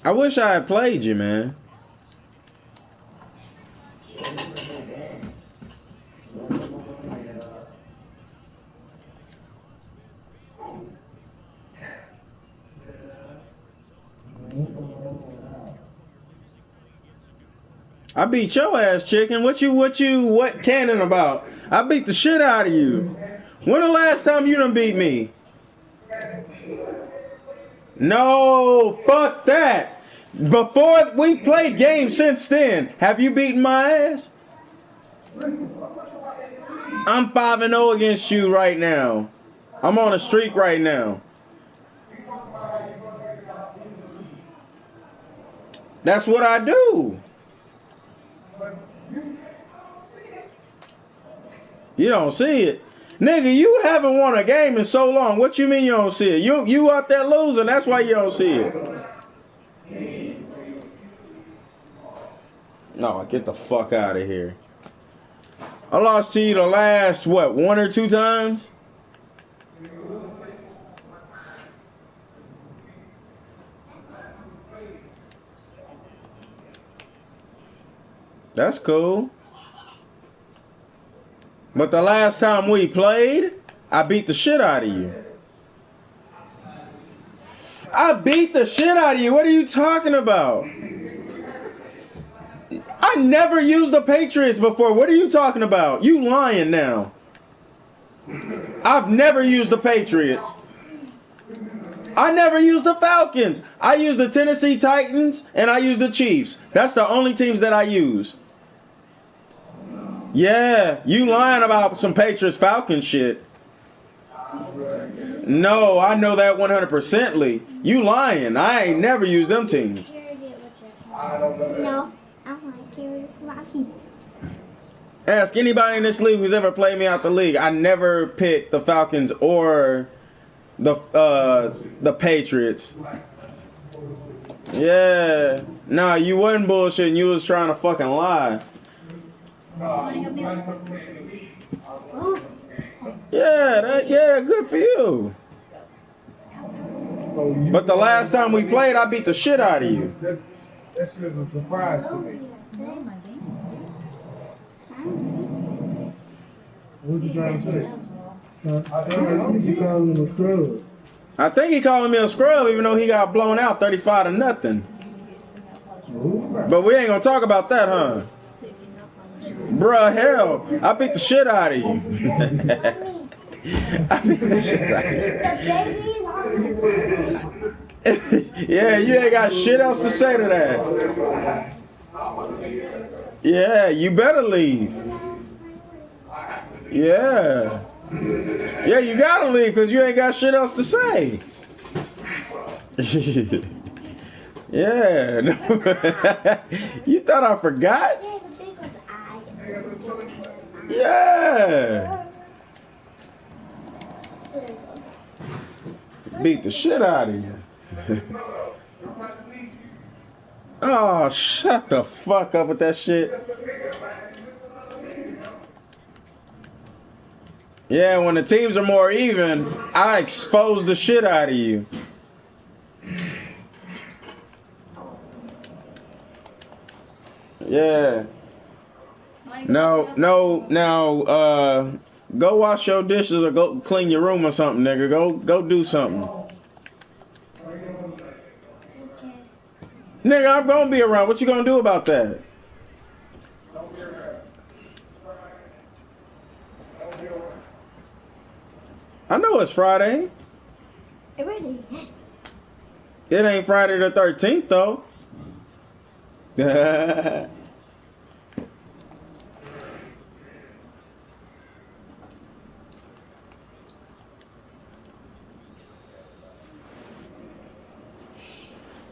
I wish I had played you, man. I beat your ass, chicken. What cannon about? I beat the shit out of you. When the last time you done beat me? No, fuck that. Before we played games since then, have you beaten my ass? I'm 5-0 against you right now. I'm on a streak right now. That's what I do. You don't see it. Nigga, you haven't won a game in so long. What you mean you don't see it? You out there losing, that's why you don't see it. No, get the fuck out of here. I lost to you the last, what, 1 or 2 times? That's cool. But the last time we played, I beat the shit out of you. I beat the shit out of you. What are you talking about? I never used the Patriots before. What are you talking about? You lying now. I've never used the Patriots. I never used the Falcons. I used the Tennessee Titans and I used the Chiefs. That's the only teams that I use. Yeah, you lying about some Patriots Falcons shit. No, I know that 100%ly. You lying. I ain't never used them teams. No, I want to Rocky. Ask anybody in this league who's ever played me out the league. I never picked the Falcons or the Patriots. Yeah. Nah, you wasn't bullshitting. You was trying to fucking lie. Yeah, good for you. But the last time we played, I beat the shit out of you. That's just a surprise to me. What you trying to say? I think you calling him a scrub. I think he calling me a scrub, even though he got blown out 35-0. But we ain't gonna talk about that, huh? Bruh, hell, I beat the shit out of you. I beat the shit out of you. Yeah, you ain't got shit else to say to that. Yeah, you better leave. Yeah. Yeah, you gotta leave because you ain't got shit else to say. Yeah. You thought I forgot? Yeah. Beat the shit out of you. Oh, shut the fuck up with that shit. Yeah, when the teams are more even, I expose the shit out of you. Yeah. Now, go wash your dishes or go clean your room or something, nigga. Go do something. Nigga, I'm gonna be around. What you gonna do about that? I know it's Friday. It really is. It ain't Friday the 13th, though.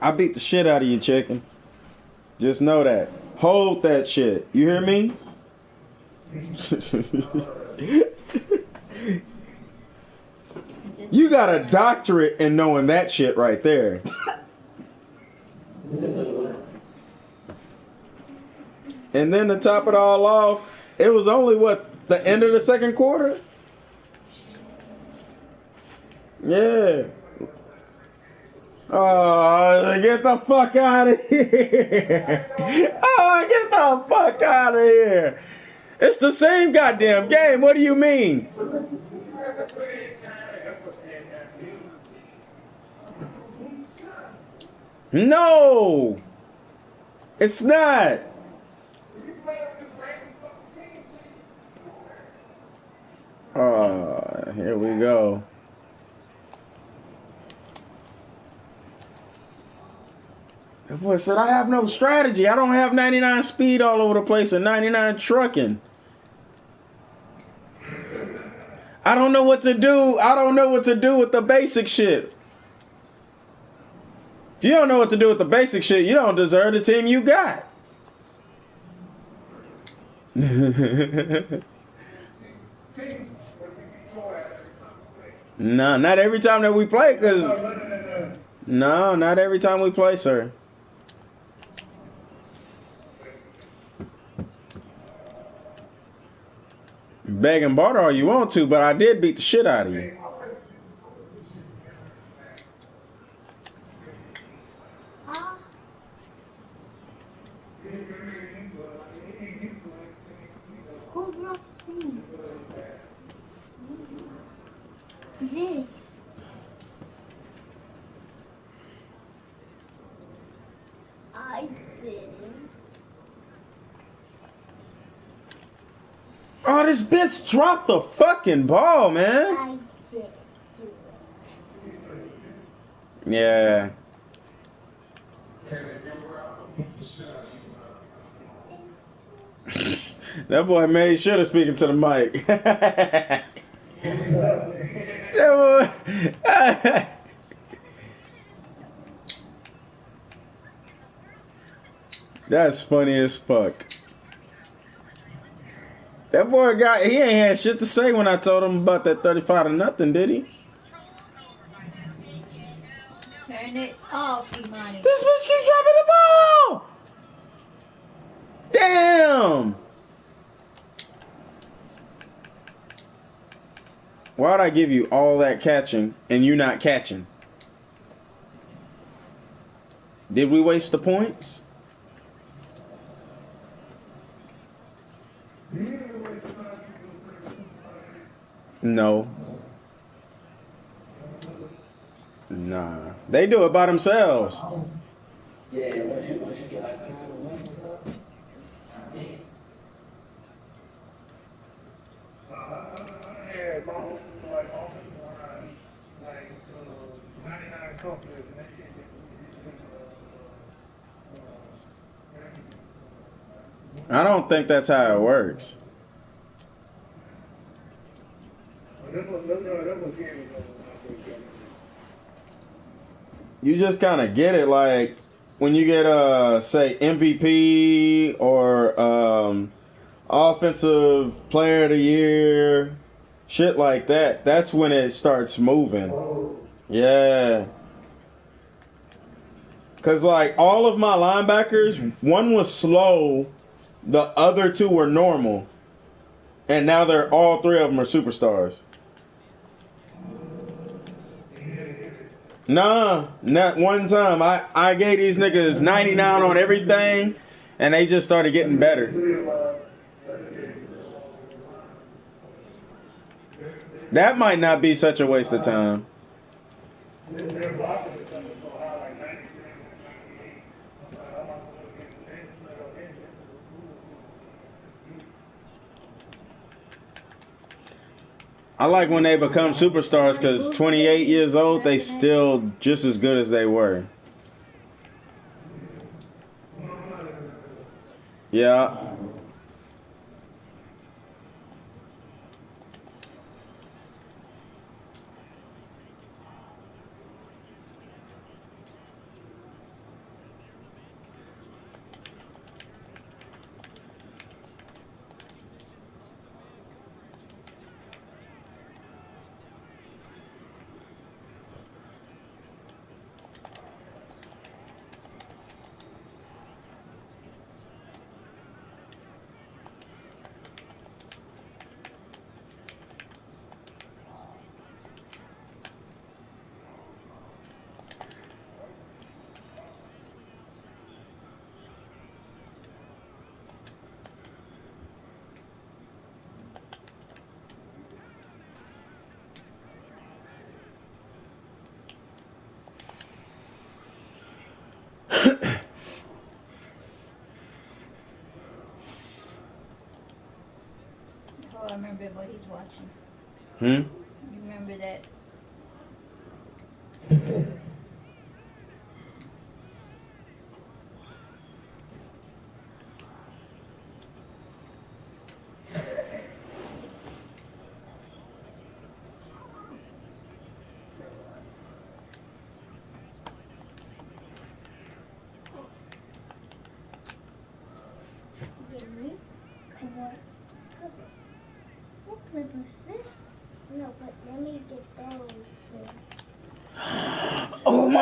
I beat the shit out of you, chicken. Just know that. Hold that shit. You hear me? You got a doctorate in knowing that shit right there. And then to top it all off, it was only what, the end of the second quarter? Yeah. Oh, get the fuck out of here. Oh, get the fuck out of here. It's the same goddamn game. What do you mean? No. It's not. Oh, here we go. That boy said, I have no strategy. I don't have 99 speed all over the place or 99 trucking. I don't know what to do. I don't know what to do with the basic shit. If you don't know what to do with the basic shit, you don't deserve the team you got. No, not every time that we play, cause no, not every time we play, sir. Beg and barter all you want to, but I did beat the shit out of you. Who's your team? Hey. I did. Oh, this bitch dropped the fucking ball, man. I did. Yeah. That boy made sure to speak into the mic. That boy. That's funny as fuck. That boy he ain't had shit to say when I told him about that 35-0, did he? Turn it off, Imani. This bitch keeps dropping the ball. Damn. Why'd I give you all that catching and you not catching? Did we waste the points? No. Nah. They do it by themselves. I don't think that's how it works. You just kind of get it like when you get say MVP or offensive player of the year, shit like that. That's when it starts moving. Yeah. Cause like all of my linebackers, one was slow, the other two were normal, and now all three of them are superstars. Nah, not one time. I gave these niggas 99 on everything, and they just started getting better. That might not be such a waste of time. I like when they become superstars because 28 years old, they still just as good as they were. Yeah. Oh, I remember what he's watching. You remember that?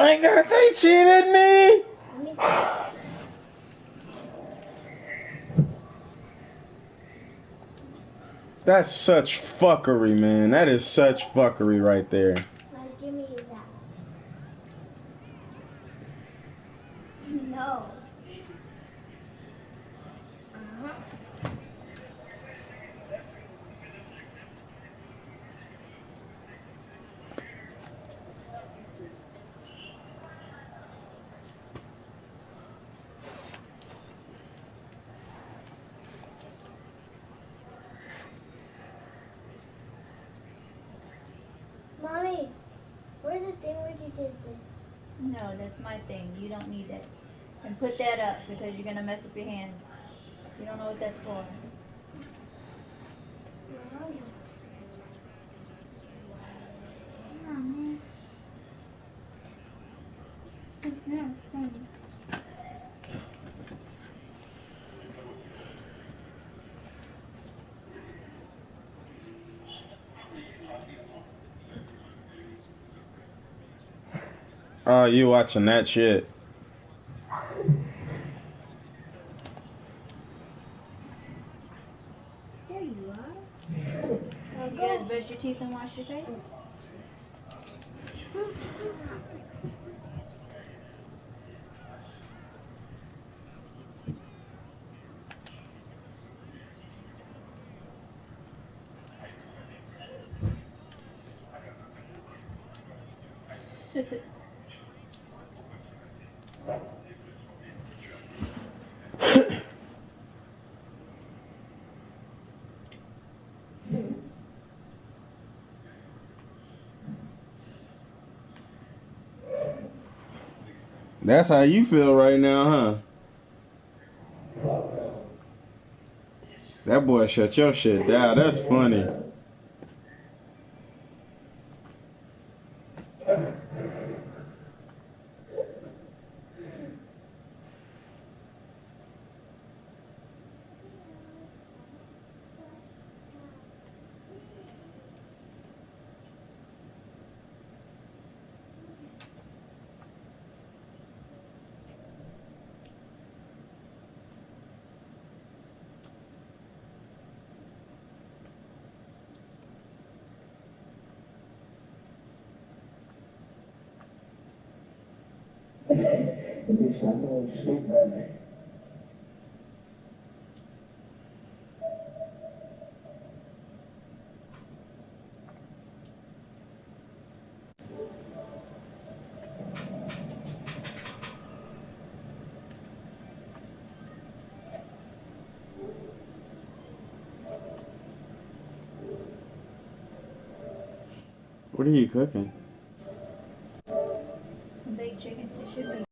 my god, they cheated me! That's such fuckery, man. That is such fuckery right there. Give me that. No. Mommy, where's the thing where you did this? No, that's my thing. You don't need it. And put that up because you're gonna mess up your hands. You don't know what that's for. Oh, you watching that shit. There you are. You guys brush your teeth and wash your face? That's how you feel right now, huh? That boy shut your shit down. That's funny. What are you cooking? Some baked chicken. It should be